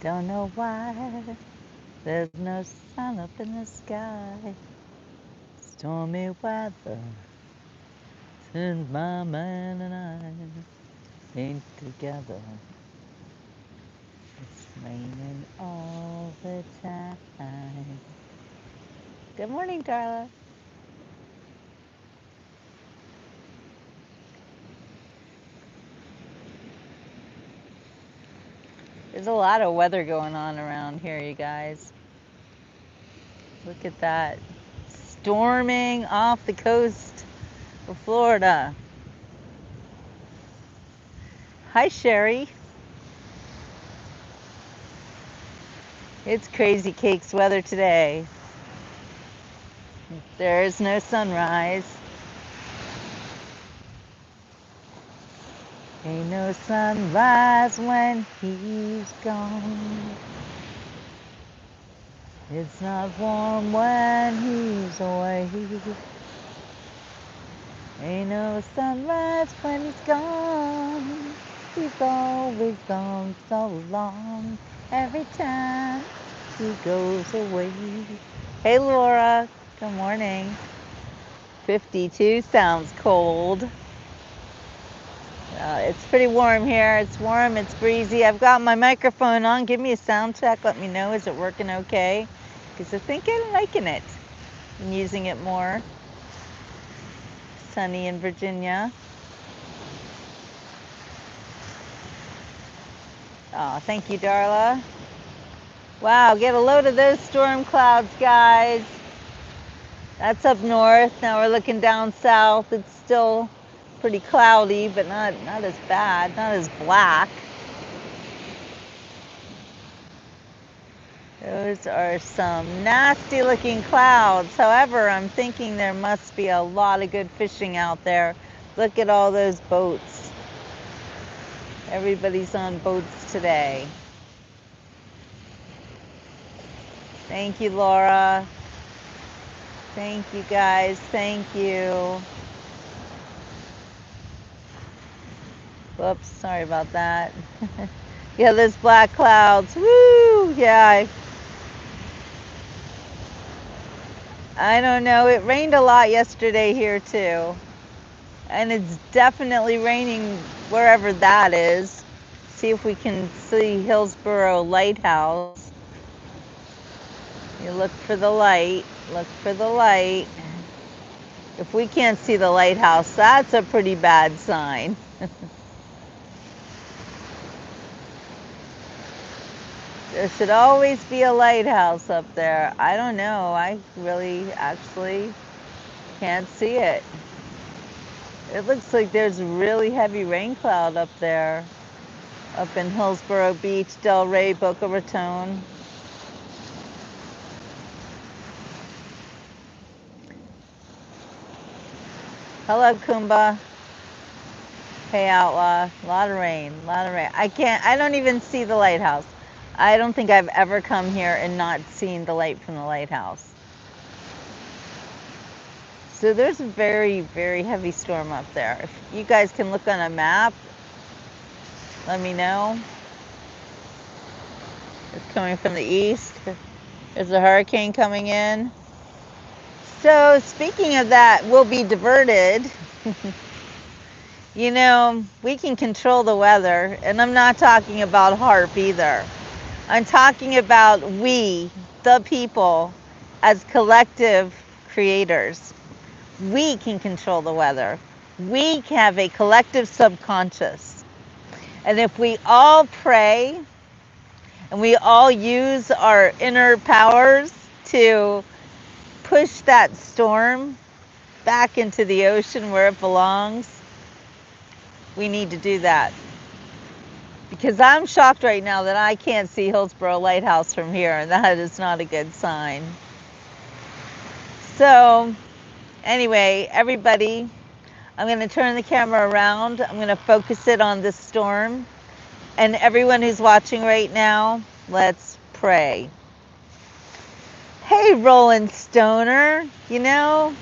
Don't know why there's no sun up in the sky. Stormy weather since my man and I ain't together. It's raining all the time. Good morning, Darla. There's a lot of weather going on around here, you guys. Look at that. Storming off the coast of Florida. Hi, Sherry. It's crazy cakes weather today. There is no sunrise. Ain't no sunrise when he's gone. It's not warm when he's away. Ain't no sunrise when he's gone. He's always gone so long. Every time he goes away. Hey Laura, good morning. 52 sounds cold. It's pretty warm here. It's warm, it's breezy. I've got my microphone on. Give me a sound check. Let me know, is it working okay? Because I think I'm liking it. I'm using it more. Sunny in Virginia. Oh, thank you, Darla. Wow, get a load of those storm clouds, guys. That's up north. Now we're looking down south. It's still pretty cloudy, but not as bad, not as black. Those are some nasty looking clouds. However, I'm thinking there must be a lot of good fishing out there. Look at all those boats. Everybody's on boats today. Thank you, Laura. Thank you, guys. Thank you. Whoops, sorry about that. Yeah, those black clouds. Woo! Yeah, I don't know. It rained a lot yesterday here, too. And it's definitely raining wherever that is. See if we can see Hillsborough Lighthouse. You look for the light. Look for the light. If we can't see the lighthouse, that's a pretty bad sign. There should always be a lighthouse up there. I don't know. I really actually can't see it. It looks like there's a really heavy rain cloud up there. Up in Hillsborough Beach, Delray, Boca Raton. Hello, Kumba. Hey, Outlaw. A lot of rain, a lot of rain. I don't even see the lighthouse. I don't think I've ever come here and not seen the light from the lighthouse. So there's a very, very heavy storm up there. If you guys can look on a map, let me know. It's coming from the east. There's a hurricane coming in. So speaking of that, we'll be diverted. You know, we can control the weather, and I'm not talking about HARP either. I'm talking about we, the people, as collective creators. We can control the weather. We have a collective subconscious. And if we all pray and we all use our inner powers to push that storm back into the ocean where it belongs, we need to do that. Because I'm shocked right now that I can't see Hillsborough Lighthouse from here, and that is not a good sign. So, anyway, everybody, I'm going to turn the camera around. I'm going to focus it on this storm. And everyone who's watching right now, let's pray. Hey, Roland Stoner, you know,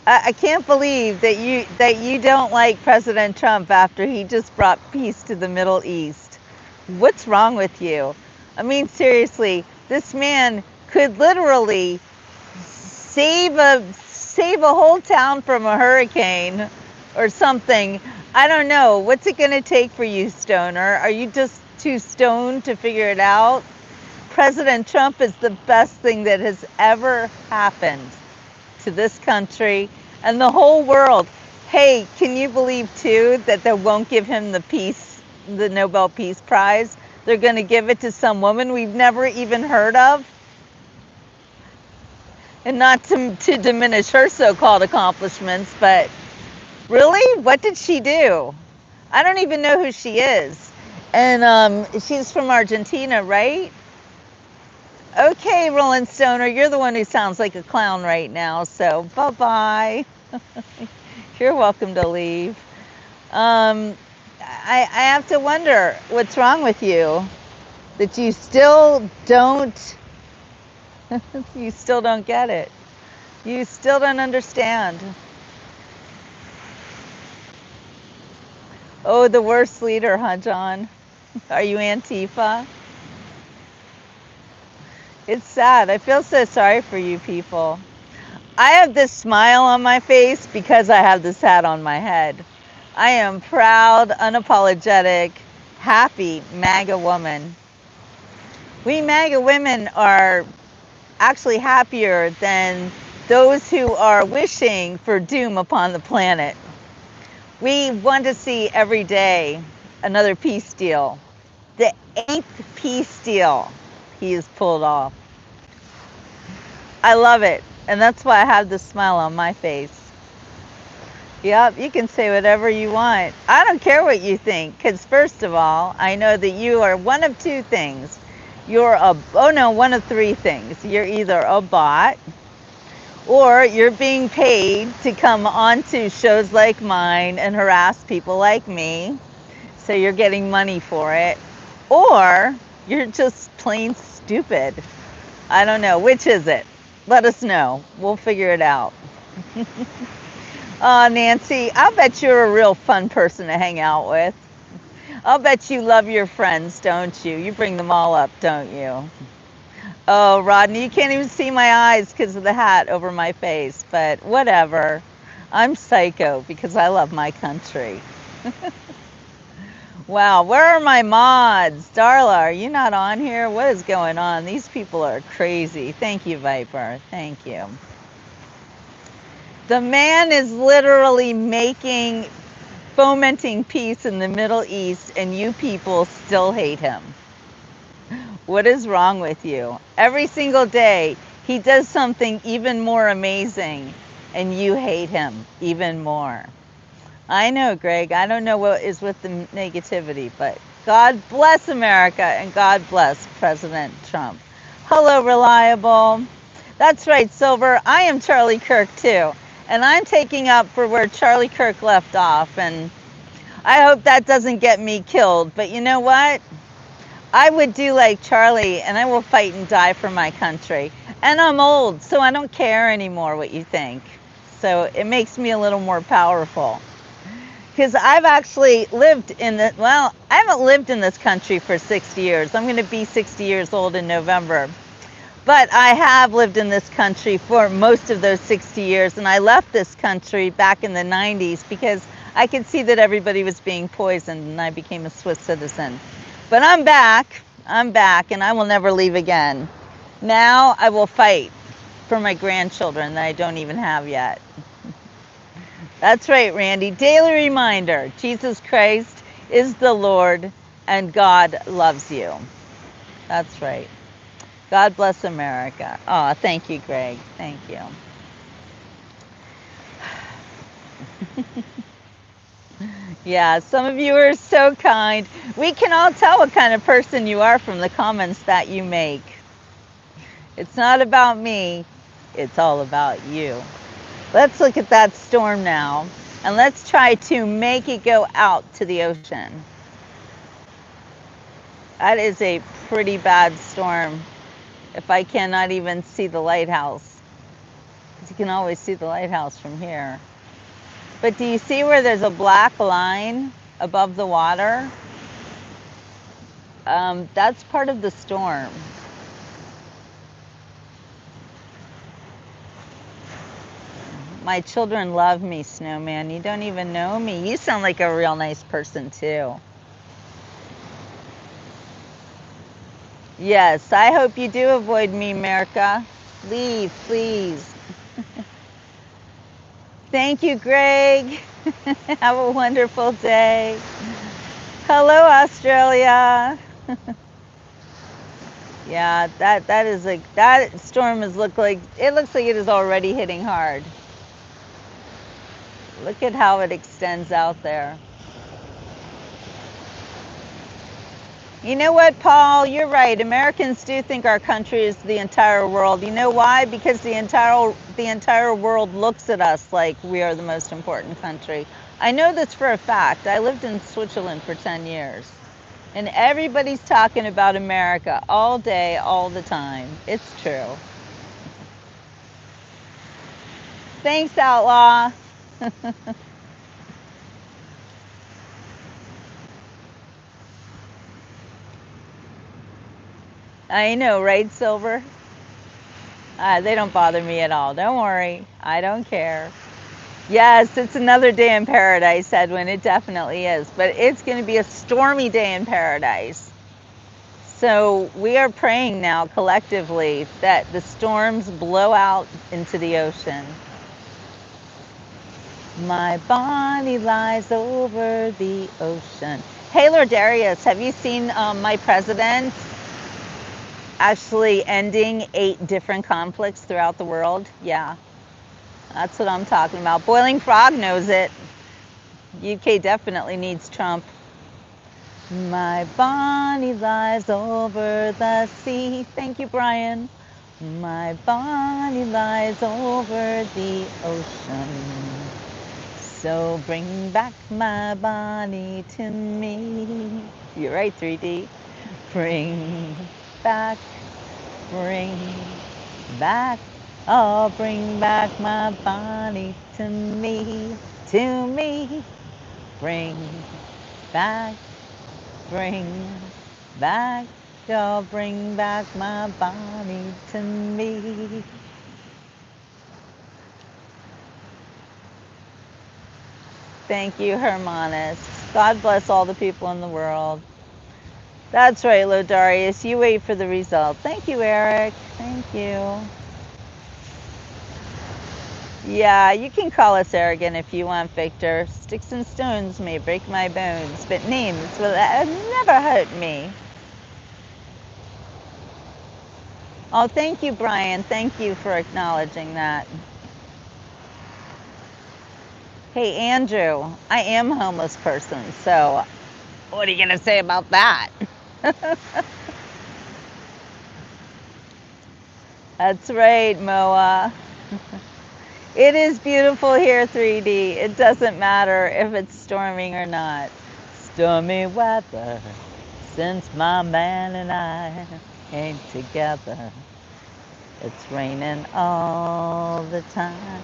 I can't believe that you don't like President Trump after he just brought peace to the Middle East. What's wrong with you? I mean, seriously, this man could literally save a whole town from a hurricane or something. I don't know. What's it going to take for you, Stoner? Are you just too stoned to figure it out? President Trump is the best thing that has ever happened to this country and the whole world. Hey, can you believe too that they won't give him the Nobel Peace Prize? They're going to give it to some woman we've never even heard of? And not to diminish her so-called accomplishments, but really, what did she do? I don't even know who she is. And she's from Argentina, right? Okay, Roland Stoner, you're the one who sounds like a clown right now, so bye-bye. You're welcome to leave. I have to wonder what's wrong with you, that you still don't, you still don't get it. You still don't understand. Oh, the worst leader, huh, John? Are you Antifa? It's sad. I feel so sorry for you people. I have this smile on my face because I have this hat on my head. I am proud, unapologetic, happy MAGA woman. We MAGA women are actually happier than those who are wishing for doom upon the planet. We want to see every day another peace deal. The 8th peace deal he has pulled off. I love it, and that's why I have this smile on my face. Yep, you can say whatever you want. I don't care what you think, because first of all, I know that you are one of two things. One of three things. You're either a bot, or you're being paid to come onto shows like mine and harass people like me, so you're getting money for it, or you're just plain stupid. I don't know. Which is it? Let us know. We'll figure it out. Oh, Nancy, I'll bet you're a real fun person to hang out with. I'll bet you love your friends, don't you? You bring them all up, don't you? Oh, Rodney, you can't even see my eyes because of the hat over my face, but whatever. I'm psycho because I love my country. Wow, where are my mods? Darla, are you not on here? What is going on? These people are crazy. Thank you, Viper. Thank you. The man is literally fomenting peace in the Middle East, and you people still hate him. What is wrong with you? Every single day, he does something even more amazing, and you hate him even more. I know, Greg. I don't know what is with the negativity, but God bless America and God bless President Trump. Hello, Reliable. That's right, Silver. I am Charlie Kirk, too. And I'm taking up for where Charlie Kirk left off. And I hope that doesn't get me killed. But you know what? I would do like Charlie, and I will fight and die for my country. And I'm old, so I don't care anymore what you think. So it makes me a little more powerful. Because I've actually lived I haven't lived in this country for 60 years. I'm going to be 60 years old in November. But I have lived in this country for most of those 60 years, and I left this country back in the 90s because I could see that everybody was being poisoned, and I became a Swiss citizen. But I'm back, and I will never leave again. Now I will fight for my grandchildren that I don't even have yet. That's right, Randy. Daily reminder, Jesus Christ is the Lord and God loves you. That's right. God bless America. Oh, thank you, Greg. Thank you. Yeah, some of you are so kind. We can all tell what kind of person you are from the comments that you make. It's not about me. It's all about you. Let's look at that storm now, and let's try to make it go out to the ocean. That is a pretty bad storm if I cannot even see the lighthouse. Because you can always see the lighthouse from here. But do you see where there's a black line above the water? That's part of the storm. My children love me, Snowman. You don't even know me. You sound like a real nice person, too. Yes, I hope you do avoid me, America. Leave, please. Thank you, Greg. Have a wonderful day. Hello, Australia. Yeah, that storm looks like it is already hitting hard. Look at how it extends out there. You know what, Paul? You're right. Americans do think our country is the entire world. You know why? Because the entire world looks at us like we are the most important country. I know this for a fact. I lived in Switzerland for 10 years. And everybody's talking about America all day, all the time. It's true. Thanks, Outlaw. I know, right, Silver? They don't bother me at all. Don't worry. I don't care. Yes, it's another day in paradise, Edwin. It definitely is. But it's going to be a stormy day in paradise. So we are praying now collectively that the storms blow out into the ocean. My body lies over the ocean. Hey, Lord Darius, have you seen my president actually ending 8 different conflicts throughout the world? Yeah, that's what I'm talking about. Boiling Frog knows it. UK definitely needs Trump. My body lies over the sea. Thank you, Brian. My body lies over the ocean. So bring back my body to me. You're right, 3D. Bring back, bring back. Oh, bring back my body to me, to me. Bring back, bring back. Oh, bring back my body to me. Thank you, Hermanus. God bless all the people in the world. That's right, Lodarius. You wait for the result. Thank you, Eric. Thank you. Yeah, you can call us arrogant if you want, Victor. Sticks and stones may break my bones, but names will never hurt me. Oh, thank you, Brian. Thank you for acknowledging that. Hey, Andrew, I am a homeless person, so what are you going to say about that? That's right, Moa. It is beautiful here, 3D. It doesn't matter if it's storming or not. Stormy weather since my man and I ain't together. It's raining all the time.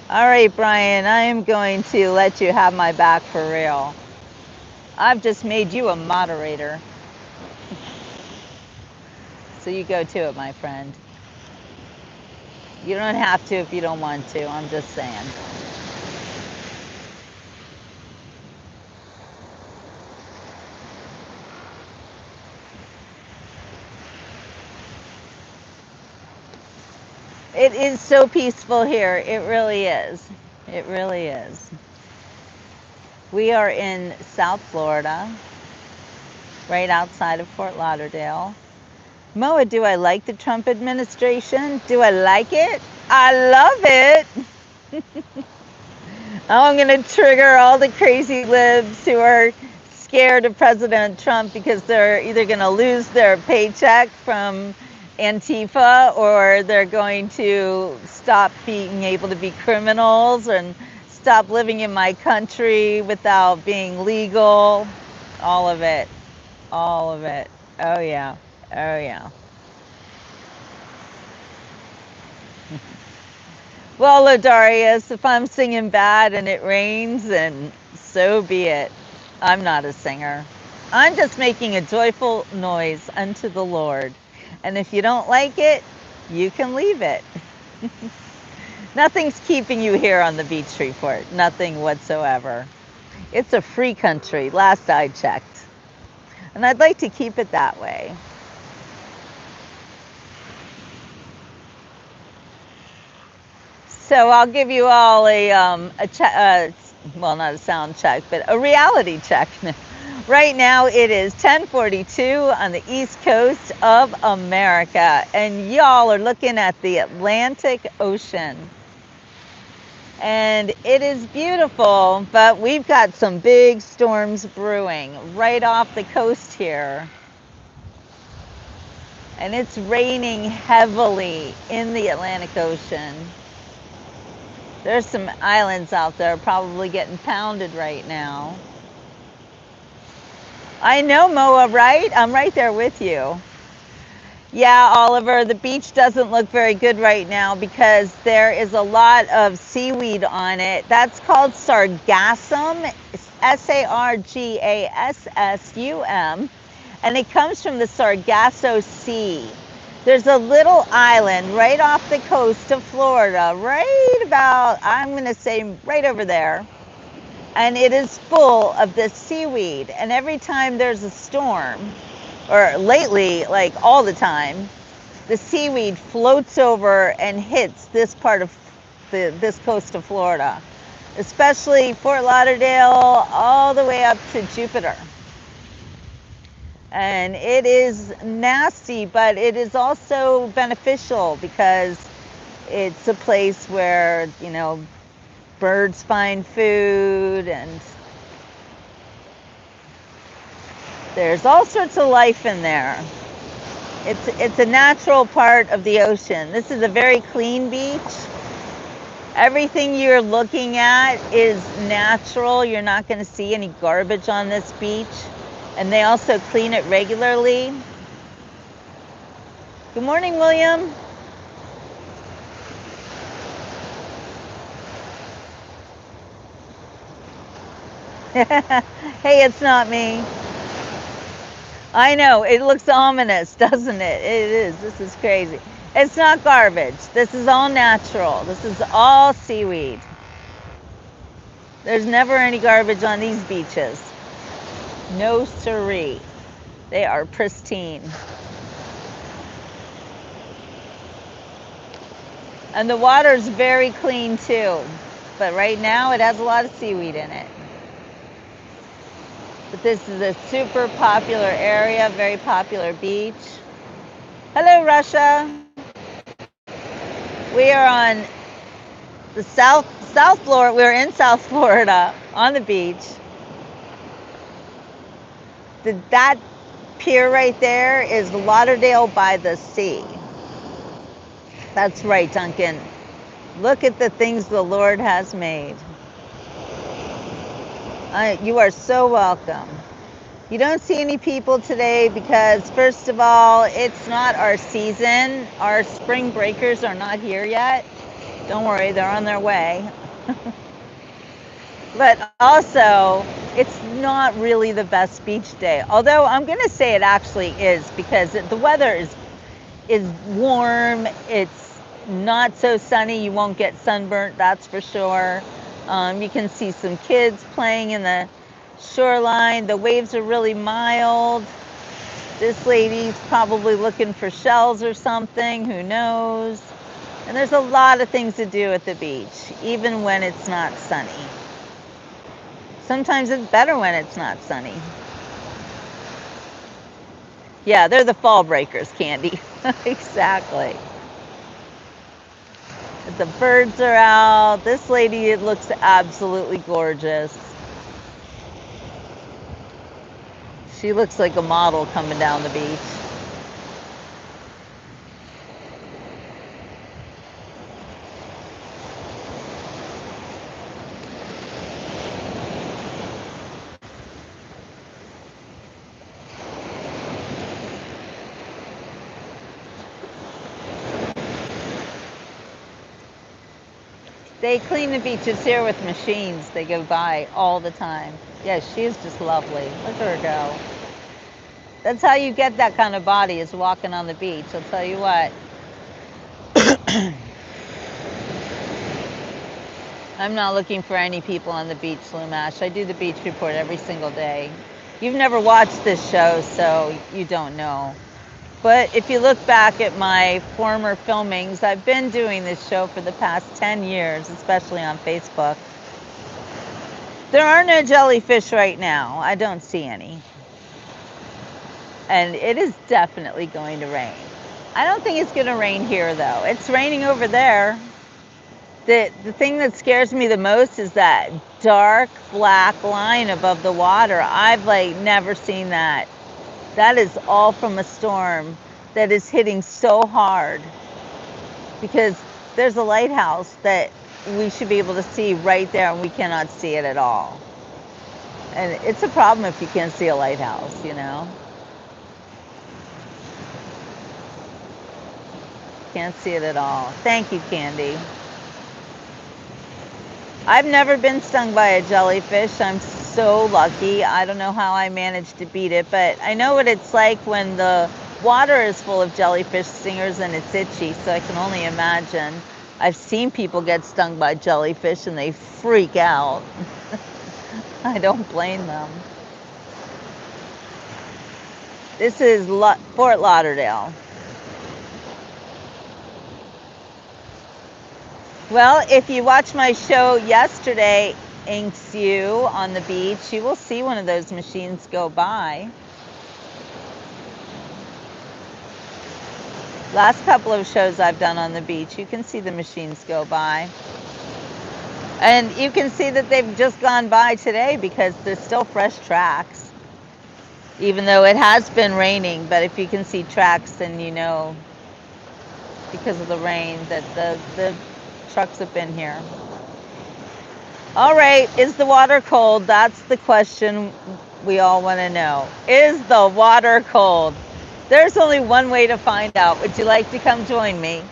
All right, Brian, I am going to let you have my back for real. I've just made you a moderator. So you go to it, my friend. You don't have to if you don't want to. I'm just saying. It is so peaceful here. It really is. It really is. We are in South Florida, right outside of Fort Lauderdale. Moa, do I like the Trump administration? Do I like it? I love it. I'm going to trigger all the crazy libs who are scared of President Trump because they're either going to lose their paycheck from Antifa or they're going to stop being able to be criminals and stop living in my country without being legal. All of it. All of it. Oh, yeah. Oh, yeah. Well, Ladarius, if I'm singing bad and it rains, then so be it. I'm not a singer. I'm just making a joyful noise unto the Lord. And if you don't like it, you can leave it. Nothing's keeping you here on the beach report. Nothing whatsoever. It's a free country, last I checked. And I'd like to keep it that way. So I'll give you all well, not a sound check, but a reality check. Right now it is 10:42 on the East Coast of America, and y'all are looking at the Atlantic Ocean. And it is beautiful, but we've got some big storms brewing right off the coast here. And it's raining heavily in the Atlantic Ocean. There's some islands out there probably getting pounded right now. I know, Moa, right? I'm right there with you. Yeah, Oliver, the beach doesn't look very good right now because there is a lot of seaweed on it. That's called sargassum, Sargassum, and it comes from the Sargasso Sea. There's a little island right off the coast of Florida, right about, I'm going to say right over there. And it is full of this seaweed. And every time there's a storm, or lately, like all the time, the seaweed floats over and hits this part of this coast of Florida, especially Fort Lauderdale, all the way up to Jupiter. And it is nasty, but it is also beneficial because it's a place where, you know, birds find food, and there's all sorts of life in there. It's a natural part of the ocean. This is a very clean beach. Everything you're looking at is natural. You're not going to see any garbage on this beach. And they also clean it regularly. Good morning, William. Hey, it's not me. I know, it looks ominous, doesn't it? It is. This is crazy. It's not garbage. This is all natural. This is all seaweed. There's never any garbage on these beaches. No siree. They are pristine. And the water's very clean too. But right now it has a lot of seaweed in it. But this is a super popular area, very popular beach. Hello, Russia. We are on the South Florida. We're in South Florida on the beach. That pier right there is Lauderdale by the Sea. That's right, Duncan. Look at the things the Lord has made. You are so welcome. You don't see any people today because, first of all, it's not our season. Our spring breakers are not here yet. Don't worry, they're on their way. But also, it's not really the best beach day. Although I'm going to say it actually is, because the weather is warm. It's not so sunny. You won't get sunburnt, that's for sure. You can see some kids playing in the shoreline. The waves are really mild. This lady's probably looking for shells or something, who knows. And there's a lot of things to do at the beach, even when it's not sunny. Sometimes it's better when it's not sunny. Yeah, they're the fall breakers, Candy. Exactly. The birds are out. This lady, it looks absolutely gorgeous. She looks like a model coming down the beach. They clean the beaches here with machines. They go by all the time. Yeah, she's just lovely. Look at her go. That's how you get that kind of body, is walking on the beach. I'll tell you what. I'm not looking for any people on the beach, Lumash. I do the beach report every single day. You've never watched this show, so you don't know. But if you look back at my former filmings, I've been doing this show for the past 10 years, especially on Facebook. There are no jellyfish right now. I don't see any. And it is definitely going to rain. I don't think it's going to rain here, though. It's raining over there. The thing that scares me the most is that dark black line above the water. I've like never seen that. That is all from a storm that is hitting so hard, because there's a lighthouse that we should be able to see right there, and we cannot see it at all. And it's a problem if you can't see a lighthouse, you know. Can't see it at all. Thank you, Candy. I've never been stung by a jellyfish. I'm so lucky. I don't know how I managed to beat it, but I know what it's like when the water is full of jellyfish stingers and it's itchy, so I can only imagine. I've seen people get stung by jellyfish and they freak out. I don't blame them. This is Fort Lauderdale. Well, if you watched my show yesterday, Inks You, on the beach, you will see one of those machines go by. Last couple of shows I've done on the beach, you can see the machines go by. And you can see that they've just gone by today because there's still fresh tracks. Even though it has been raining, but if you can see tracks, then you know, because of the rain, that the trucks have been here. All right, is the water cold? That's the question we all want to know. Is the water cold? There's only one way to find out. Would you like to come join me?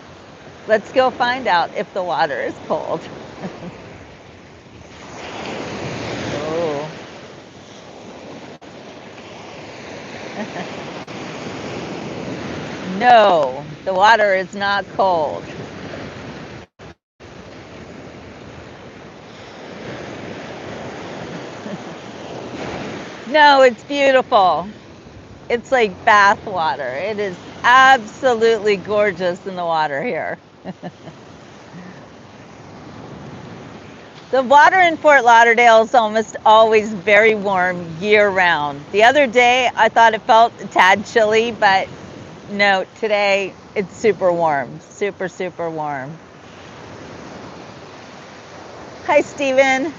Let's go find out if the water is cold. Oh. No, the water is not cold. No, it's beautiful. It's like bath water. It is absolutely gorgeous in the water here. The water in Fort Lauderdale is almost always very warm year-round. The other day, I thought it felt a tad chilly, but no, today it's super warm. Super, super warm. Hi, Steven.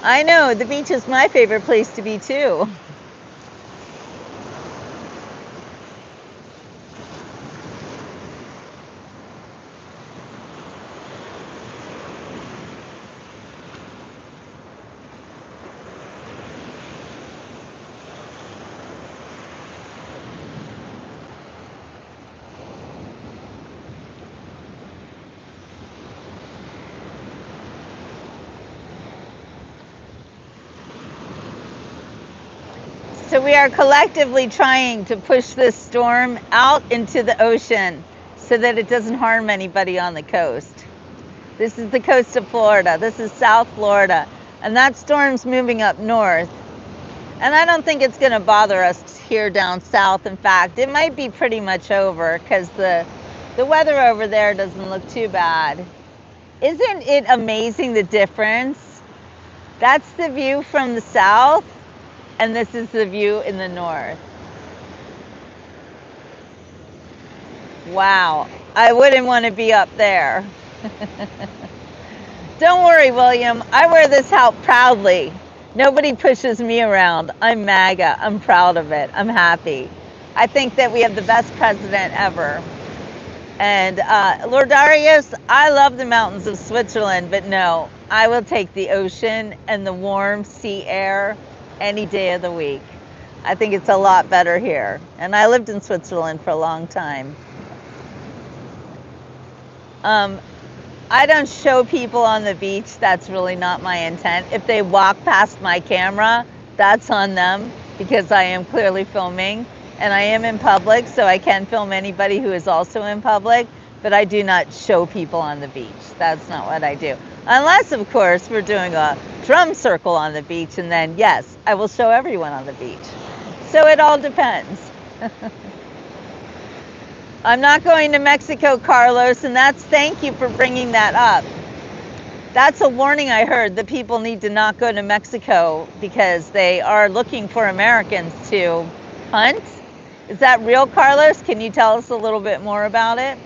I know, the beach is my favorite place to be, too. So we are collectively trying to push this storm out into the ocean so that it doesn't harm anybody on the coast. This is the coast of Florida. This is South Florida. And that storm's moving up north. And I don't think it's going to bother us here down south. In fact, it might be pretty much over because the weather over there doesn't look too bad. Isn't it amazing, the difference? That's the view from the south, and this is the view in the north. Wow, I wouldn't want to be up there. Don't worry, William. I wear this hat proudly. Nobody pushes me around. I'm MAGA. I'm proud of it. I'm happy. I think that we have the best president ever. And Lord Darius, I love the mountains of Switzerland, but no, I will take the ocean and the warm sea air any day of the week. I think it's a lot better here. And I lived in Switzerland for a long time. I don't show people on the beach. That's really not my intent. If they walk past my camera, that's on them because I am clearly filming. and I am in public, so I can film anybody who is also in public, but I do not show people on the beach. That's not what I do. Unless, of course, we're doing a drum circle on the beach, and then, yes, I will show everyone on the beach. So it all depends. I'm not going to Mexico, Carlos, and thank you for bringing that up. That's a warning I heard that people need to not go to Mexico because they are looking for Americans to hunt. Is that real, Carlos? Can you tell us a little bit more about it?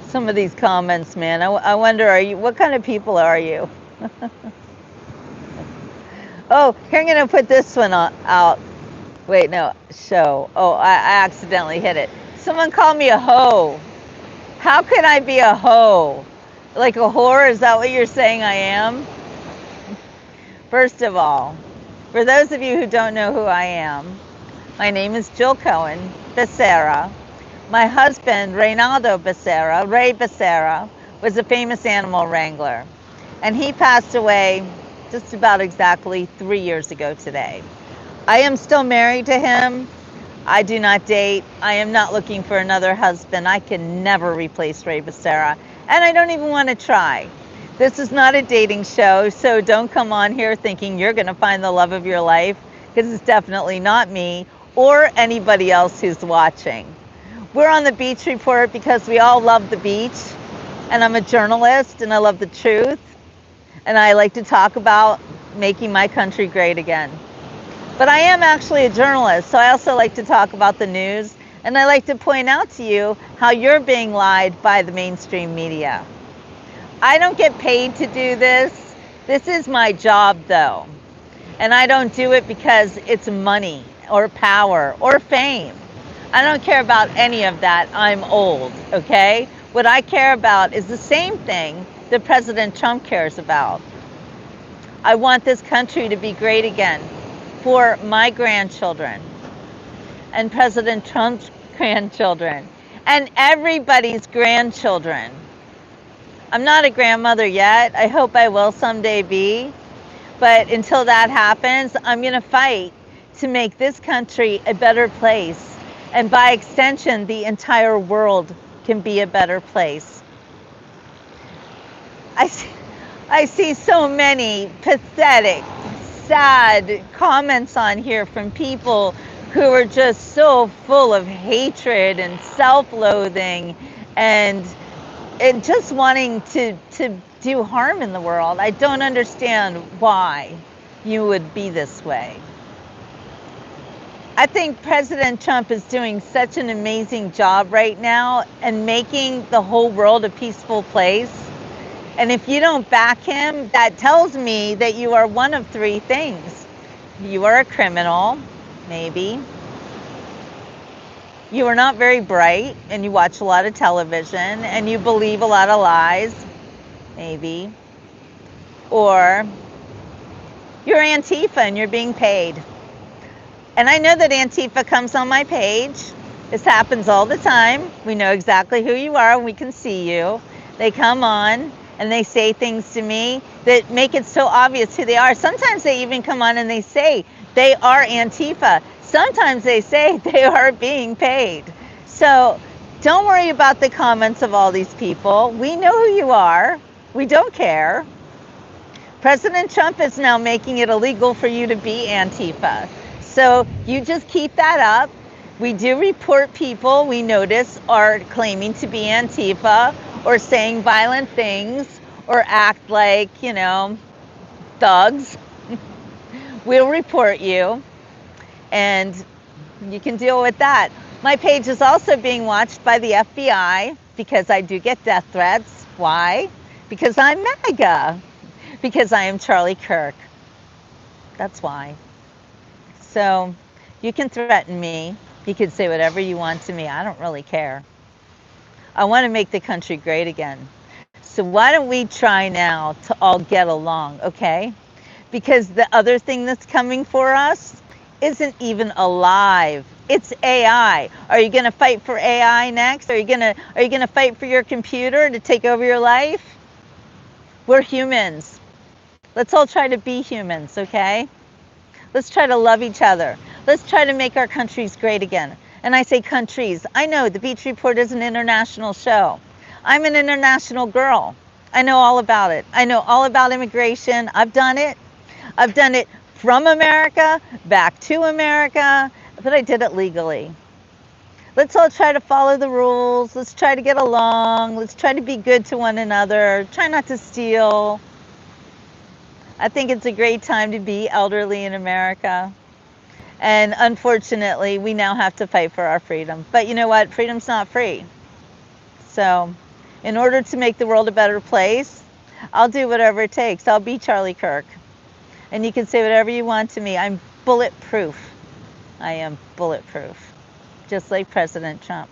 Some of these comments, man, I wonder, what kind of people are you? Oh, here, I'm going to put this one out. Wait, no, show. Oh, I accidentally hit it. Someone called me a hoe. How can I be a hoe? Like a whore? Is that what you're saying I am? First of all, for those of you who don't know who I am, my name is Jill Cohen Becerra. My husband, Reynaldo Becerra, Ray Becerra, was a famous animal wrangler. And he passed away just about exactly 3 years ago today. I am still married to him. I do not date. I am not looking for another husband. I can never replace Ray Becerra, and I don't even want to try. This is not a dating show, so don't come on here thinking you're going to find the love of your life, because it's definitely not me or anybody else who's watching. We're on the Beach Report because we all love the beach, and I'm a journalist, and I love the truth, and I like to talk about making my country great again. But I am actually a journalist, so I also like to talk about the news, and I like to point out to you how you're being lied by the mainstream media. I don't get paid to do this. This is my job, though. And I don't do it because it's money or power or fame. I don't care about any of that. I'm old, okay? What I care about is the same thing that President Trump cares about. I want this country to be great again for my grandchildren and President Trump's grandchildren and everybody's grandchildren. I'm not a grandmother yet. I hope I will someday be. But until that happens, I'm going to fight to make this country a better place. And by extension, the entire world can be a better place. I see so many pathetic, sad comments on here from people who are just so full of hatred and self-loathing and just wanting to do harm in the world. I don't understand why you would be this way. I think President Trump is doing such an amazing job right now and making the whole world a peaceful place. And if you don't back him, that tells me that you are one of three things. You are a criminal, maybe. You are not very bright, and you watch a lot of television, and you believe a lot of lies, maybe. Or you're Antifa and you're being paid. And I know that Antifa comes on my page. This happens all the time. We know exactly who you are and we can see you. They come on and they say things to me that make it so obvious who they are. Sometimes they even come on and they say they are Antifa. Sometimes they say they are being paid. So don't worry about the comments of all these people. We know who you are. We don't care. President Trump is now making it illegal for you to be Antifa. So you just keep that up. We do report people we notice are claiming to be Antifa or saying violent things or act like, thugs. We'll report you and you can deal with that. My page is also being watched by the FBI because I do get death threats. Why? Because I'm MAGA. Because I am Charlie Kirk. That's why. So you can threaten me. You can say whatever you want to me. I don't really care. I want to make the country great again. So why don't we try now to all get along, okay? Because the other thing that's coming for us isn't even alive. It's AI. Are you going to fight for AI next? Are you going to fight for your computer to take over your life? We're humans. Let's all try to be humans, okay? Let's try to love each other. Let's try to make our countries great again. And I say countries. I know the Beach Report is an international show. I'm an international girl. I know all about it. I know all about immigration. I've done it. I've done it from America, back to America, but I did it legally. Let's all try to follow the rules. Let's try to get along. Let's try to be good to one another. Try not to steal. I think it's a great time to be elderly in America. And unfortunately, we now have to fight for our freedom. But you know what? Freedom's not free. So, in order to make the world a better place, I'll do whatever it takes. I'll be Charlie Kirk. And you can say whatever you want to me. I'm bulletproof. I am bulletproof. Just like President Trump.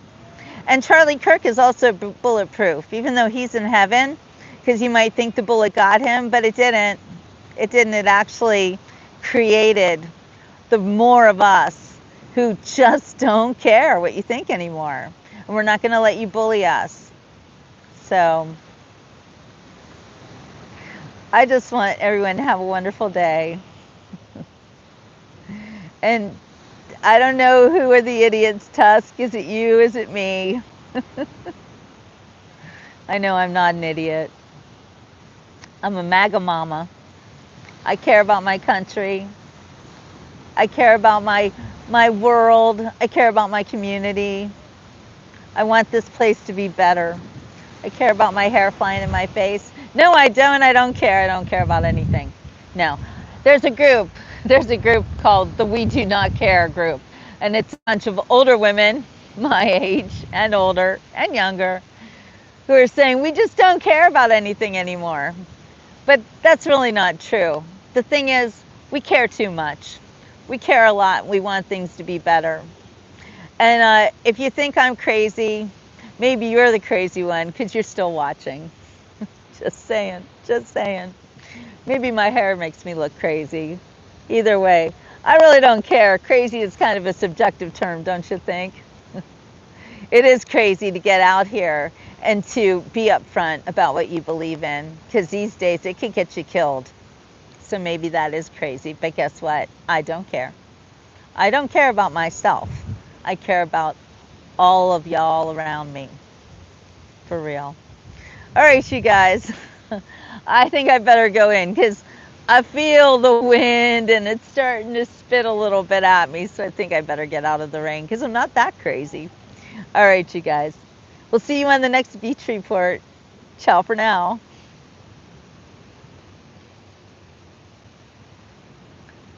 And Charlie Kirk is also bulletproof, even though he's in heaven, because you might think the bullet got him, but it didn't. It didn't. It actually created the more of us who just don't care what you think anymore. And we're not going to let you bully us. So I just want everyone to have a wonderful day. And I don't know who are the idiots, Tusk. Is it you? Is it me? I know I'm not an idiot. I'm a MAGA mama. I care about my country. I care about my world. I care about my community. I want this place to be better. I care about my hair flying in my face. No, I don't. I don't care. I don't care about anything. No. There's a group called the We Do Not Care group. And it's a bunch of older women, my age and older and younger, who are saying we just don't care about anything anymore. But that's really not true. The thing is, we care too much. We care a lot. We want things to be better. And if you think I'm crazy, maybe you're the crazy one because you're still watching. Just saying, just saying. Maybe my hair makes me look crazy. Either way, I really don't care. Crazy is kind of a subjective term, don't you think? It is crazy to get out here and to be upfront about what you believe in, because these days it could get you killed. So maybe that is crazy, but guess what? I don't care. I don't care about myself. I care about all of y'all around me. For real. All right, you guys. I think I better go in because I feel the wind and it's starting to spit a little bit at me. So I think I better get out of the rain because I'm not that crazy. All right, you guys. We'll see you on the next Beach Report. Ciao for now.